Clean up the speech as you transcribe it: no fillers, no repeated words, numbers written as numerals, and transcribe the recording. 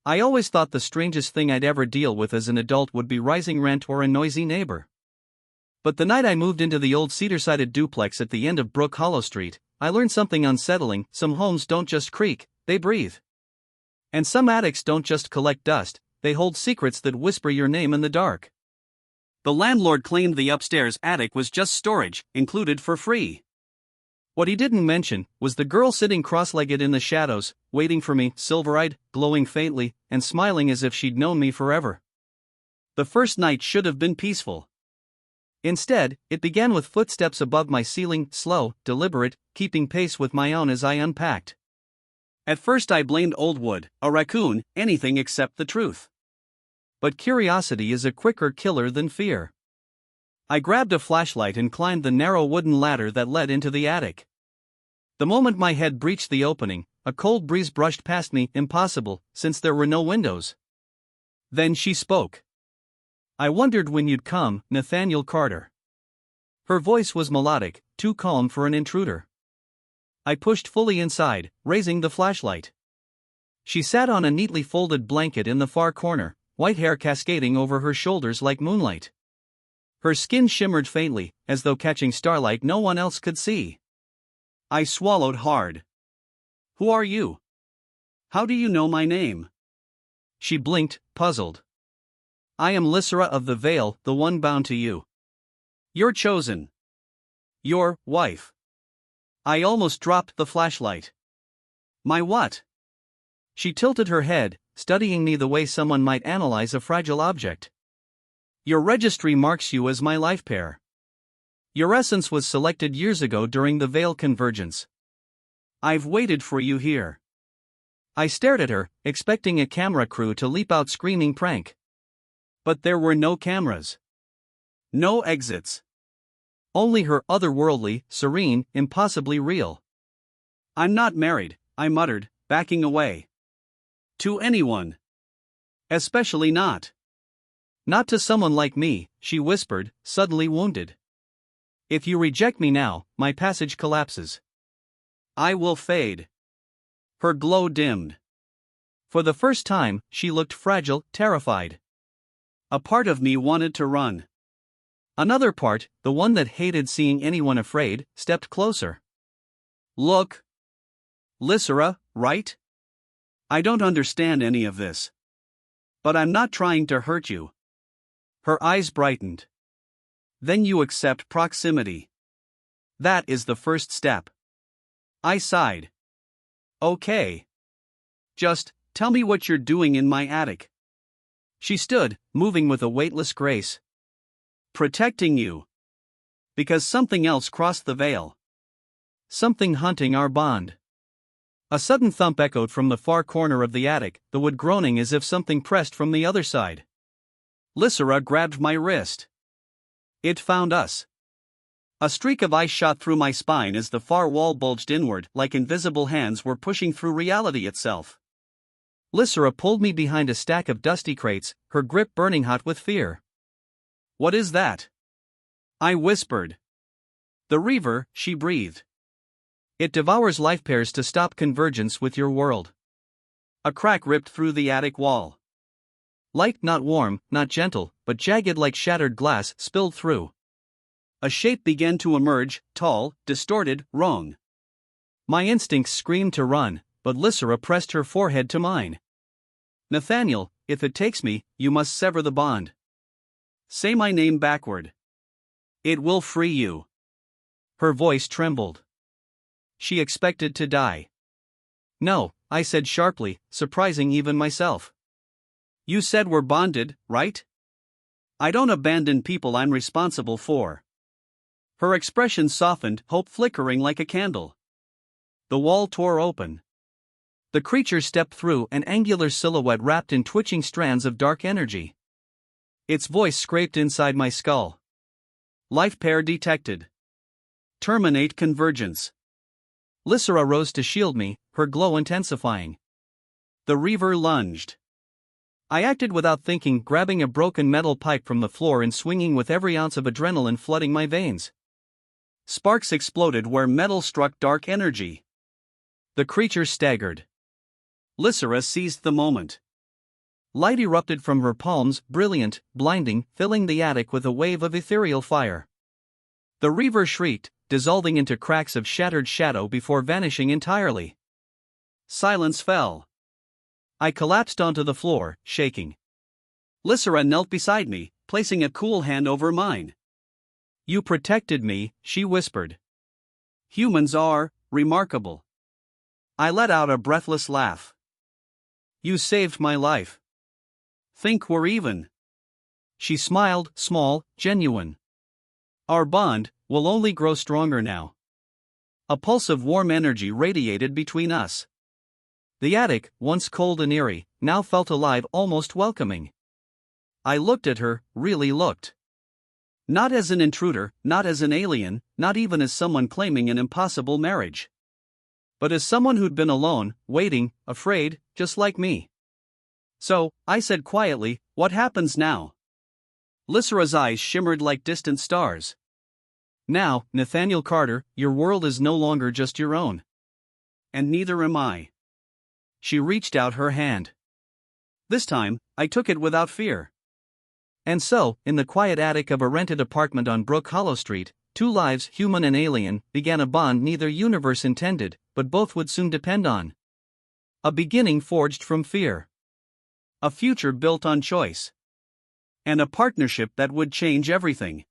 I always thought the strangest thing I'd ever deal with as an adult would be rising rent or a noisy neighbor. But the night I moved into the old cedar-sided duplex at the end of Brook Hollow Street, I learned something unsettling. Some homes don't just creak, they breathe. And some attics don't just collect dust, they hold secrets that whisper your name in the dark. The landlord claimed the upstairs attic was just storage, included for free. What he didn't mention was the girl sitting cross-legged in the shadows, waiting for me, silver-eyed, glowing faintly, and smiling as if she'd known me forever. The first night should have been peaceful. Instead, it began with footsteps above my ceiling, slow, deliberate, keeping pace with my own as I unpacked. At first I blamed old wood, a raccoon, anything except the truth. But curiosity is a quicker killer than fear. I grabbed a flashlight and climbed the narrow wooden ladder that led into the attic. The moment my head breached the opening, a cold breeze brushed past me. Impossible, since there were no windows. Then she spoke. "I wondered when you'd come, Nathaniel Carter." Her voice was melodic, too calm for an intruder. I pushed fully inside, raising the flashlight. She sat on a neatly folded blanket in the far corner, white hair cascading over her shoulders like moonlight. Her skin shimmered faintly, as though catching starlight no one else could see. I swallowed hard. "Who are you? How do you know my name?" She blinked, puzzled. "I am Lysera of the Vale, the one bound to you. Your chosen. Your wife." I almost dropped the flashlight. "My what?" She tilted her head, studying me the way someone might analyze a fragile object. "Your registry marks you as my life pair. Your essence was selected years ago during the Vale convergence. I've waited for you here." I stared at her, expecting a camera crew to leap out screaming prank. But there were no cameras. No exits. Only her, otherworldly, serene, impossibly real. "I'm not married," I muttered, backing away. "To anyone. Especially not." "Not to someone like me," she whispered, suddenly wounded. "If you reject me now, my passage collapses. I will fade." Her glow dimmed. For the first time, she looked fragile, terrified. A part of me wanted to run. Another part, the one that hated seeing anyone afraid, stepped closer. "Look. Lysera, right? I don't understand any of this. But I'm not trying to hurt you." Her eyes brightened. "Then you accept proximity. That is the first step." I sighed. "Okay. Just, tell me what you're doing in my attic." She stood, moving with a weightless grace. "Protecting you. Because something else crossed the veil. Something hunting our bond." A sudden thump echoed from the far corner of the attic, the wood groaning as if something pressed from the other side. Lysera grabbed my wrist. It found us. A streak of ice shot through my spine as the far wall bulged inward, like invisible hands were pushing through reality itself. Lysera pulled me behind a stack of dusty crates, her grip burning hot with fear. "What is that?" I whispered. "The Reaver," she breathed. "It devours life pairs to stop convergence with your world." A crack ripped through the attic wall. Light, not warm, not gentle, but jagged like shattered glass, spilled through. A shape began to emerge, tall, distorted, wrong. My instincts screamed to run, but Lysera pressed her forehead to mine. "Nathaniel, if it takes me, you must sever the bond. Say my name backward. It will free you." Her voice trembled. She expected to die. "No," I said sharply, surprising even myself. "You said we're bonded, right? I don't abandon people I'm responsible for." Her expression softened, hope flickering like a candle. The wall tore open. The creature stepped through, an angular silhouette wrapped in twitching strands of dark energy. Its voice scraped inside my skull. "Life pair detected. Terminate convergence." Lysera rose to shield me, her glow intensifying. The Reaver lunged. I acted without thinking, grabbing a broken metal pipe from the floor and swinging with every ounce of adrenaline flooding my veins. Sparks exploded where metal struck dark energy. The creature staggered. Lysera seized the moment. Light erupted from her palms, brilliant, blinding, filling the attic with a wave of ethereal fire. The reaver shrieked, dissolving into cracks of shattered shadow before vanishing entirely. Silence fell. I collapsed onto the floor, shaking. Lysera knelt beside me, placing a cool hand over mine. "You protected me," she whispered. "Humans are remarkable." I let out a breathless laugh. "You saved my life. Think we're even." She smiled, small, genuine. "Our bond will only grow stronger now." A pulse of warm energy radiated between us. The attic, once cold and eerie, now felt alive, almost welcoming. I looked at her, really looked. Not as an intruder, not as an alien, not even as someone claiming an impossible marriage. But as someone who'd been alone, waiting, afraid, just like me. "So," I said quietly, "what happens now?" Lysera's eyes shimmered like distant stars. "Now, Nathaniel Carter, your world is no longer just your own. And neither am I." She reached out her hand. This time, I took it without fear. And so, in the quiet attic of a rented apartment on Brook Hollow Street, two lives, human and alien, began a bond neither universe intended, but both would soon depend on. A beginning forged from fear. A future built on choice. And a partnership that would change everything.